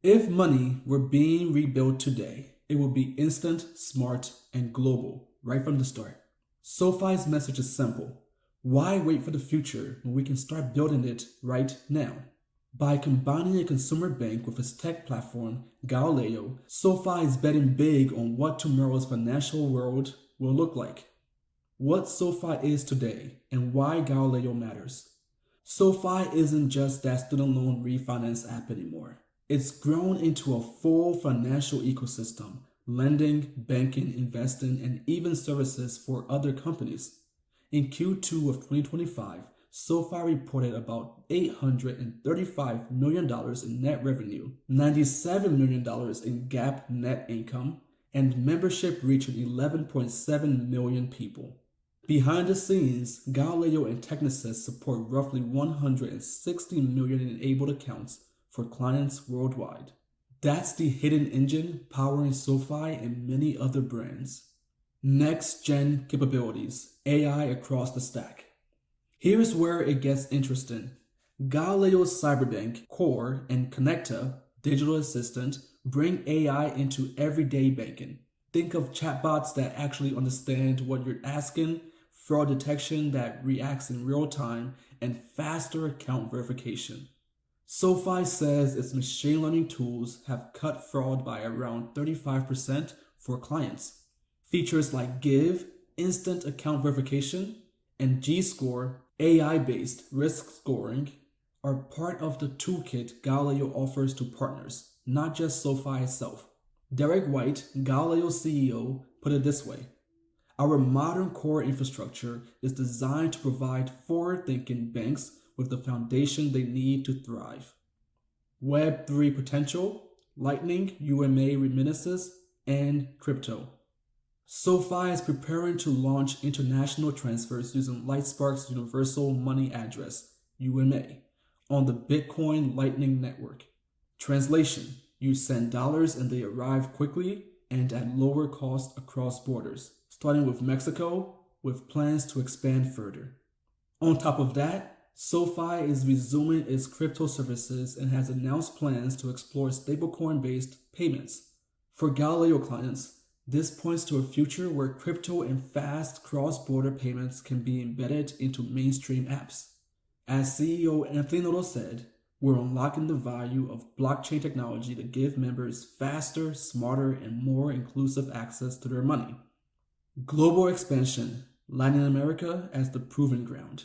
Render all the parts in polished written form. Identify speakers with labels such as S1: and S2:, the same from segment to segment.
S1: If money were being rebuilt today, it would be instant, smart, and global right from the start. SoFi's message is simple. Why wait for the future when we can start building it right now? By combining a consumer bank with its tech platform, Galileo, SoFi is betting big on what tomorrow's financial world will look like. What SoFi is today and why Galileo matters. SoFi isn't just that student loan refinance app anymore. It's grown into a full financial ecosystem, lending, banking, investing, and even services for other companies. In Q2 of 2025, SoFi reported about $835 million in net revenue, $97 million in GAAP net income, and membership reaching 11.7 million people. Behind the scenes, Galileo and Technis support roughly 160 million enabled accounts for clients worldwide. That's the hidden engine powering SoFi and many other brands. Next-gen capabilities, AI across the stack. Here's where it gets interesting. Galileo's Cyberbank, Core, and Konecta, digital assistant, bring AI into everyday banking. Think of chatbots that actually understand what you're asking, fraud detection that reacts in real time, and faster account verification. SoFi says its machine learning tools have cut fraud by around 35% for clients. Features like Give, instant account verification, and GScore, AI-based risk scoring, are part of the toolkit Galileo offers to partners, not just SoFi itself. Derek White, Galileo's CEO, put it this way. Our modern core infrastructure is designed to provide forward-thinking banks with the foundation they need to thrive. Web3 Potential, Lightning, UMA remittances, and crypto. SoFi is preparing to launch international transfers using Lightspark's Universal Money Address, UMA, on the Bitcoin Lightning Network. Translation: you send dollars and they arrive quickly and at lower cost across borders, starting with Mexico, with plans to expand further. On top of that, SoFi is resuming its crypto services and has announced plans to explore stablecoin-based payments. For Galileo clients, this points to a future where crypto and fast cross-border payments can be embedded into mainstream apps. As CEO Anthony Noto said, we're unlocking the value of blockchain technology to give members faster, smarter, and more inclusive access to their money. Global expansion, Latin America as the proving ground.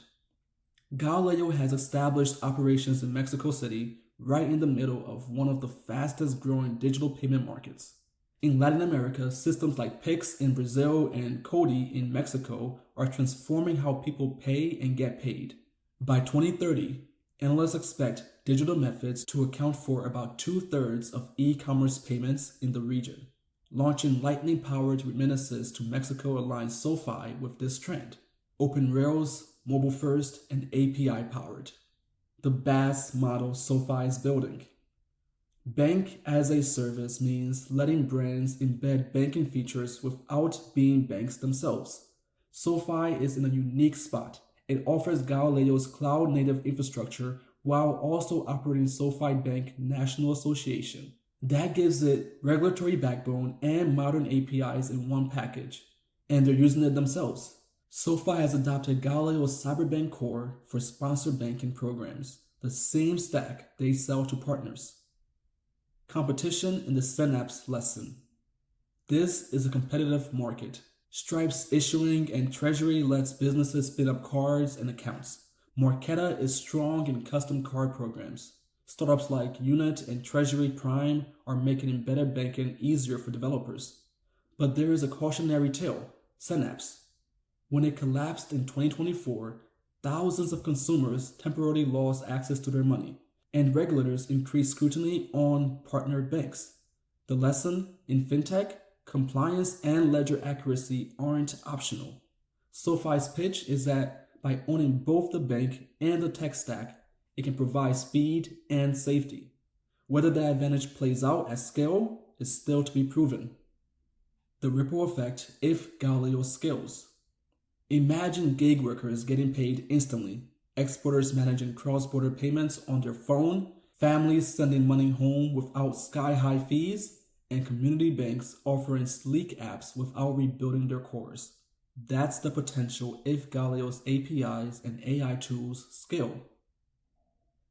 S1: Galileo has established operations in Mexico City, right in the middle of one of the fastest growing digital payment markets. In Latin America, systems like Pix in Brazil and Cody in Mexico are transforming how people pay and get paid. By 2030, analysts expect digital methods to account for about 2/3 of e-commerce payments in the region. Launching Lightning-powered remittances to Mexico aligns SoFi with this trend. Open rails, mobile first, and API powered. The BaaS model SoFi is building. Bank as a service means letting brands embed banking features without being banks themselves. SoFi is in a unique spot. It offers Galileo's cloud-native infrastructure while also operating SoFi Bank National Association. That gives it regulatory backbone and modern APIs in one package. And they're using it themselves. SoFi has adopted Galileo's Cyberbank Core for sponsored banking programs, the same stack they sell to partners. Competition in the Synapse lesson. This is a competitive market. Stripe's issuing and treasury lets businesses spin up cards and accounts. Marqeta is strong in custom card programs. Startups like Unit and Treasury Prime are making embedded banking easier for developers. But there is a cautionary tale, Synapse. When it collapsed in 2024, thousands of consumers temporarily lost access to their money, and regulators increased scrutiny on partner banks. The lesson in fintech: compliance and ledger accuracy aren't optional. SoFi's pitch is that by owning both the bank and the tech stack, it can provide speed and safety. Whether that advantage plays out at scale is still to be proven. The ripple effect if Galileo scales. Imagine gig workers getting paid instantly, exporters managing cross-border payments on their phone, families sending money home without sky-high fees, and community banks offering sleek apps without rebuilding their cores. That's the potential if Galileo's APIs and AI tools scale.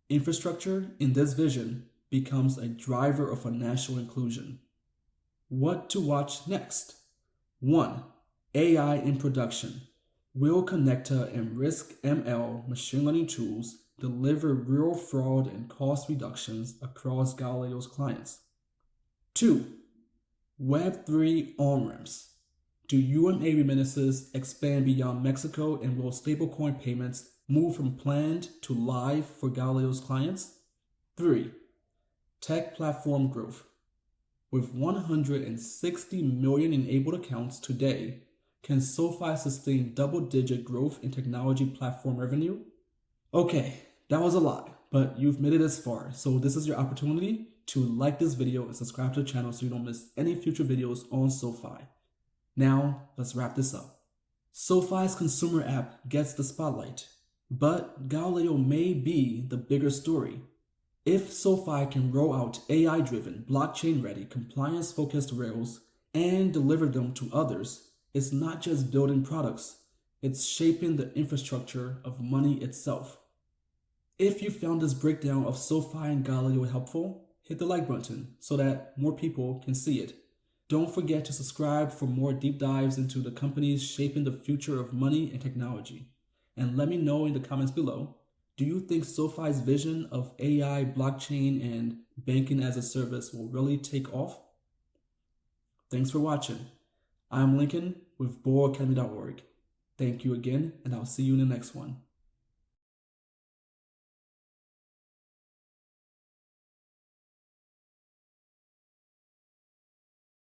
S1: Infrastructure in this vision becomes a driver of financial inclusion. What to watch next? 1. AI in production. Will Konecta and RiskML machine learning tools deliver real fraud and cost reductions across Galileo's clients? 2. Web3 on-ramps. Do UMA remittances expand beyond Mexico, and will stablecoin payments move from planned to live for Galileo's clients? 3. Tech platform growth. With 160 million enabled accounts today, can SoFi sustain double-digit growth in technology platform revenue? Okay, that was a lot, but you've made it this far, so this is your opportunity to like this video and subscribe to the channel so you don't miss any future videos on SoFi. Now, let's wrap this up. SoFi's consumer app gets the spotlight, but Galileo may be the bigger story. If SoFi can roll out AI-driven, blockchain-ready, compliance-focused rails and deliver them to others, it's not just building products, it's shaping the infrastructure of money itself. If you found this breakdown of SoFi and Galileo helpful, hit the like button so that more people can see it. Don't forget to subscribe for more deep dives into the companies shaping the future of money and technology. And let me know in the comments below, do you think SoFi's vision of AI, blockchain, and banking as a service will really take off? Thanks for watching. I'm Lincoln with BoAcademy.org. Thank you again, and I'll see you in the next one.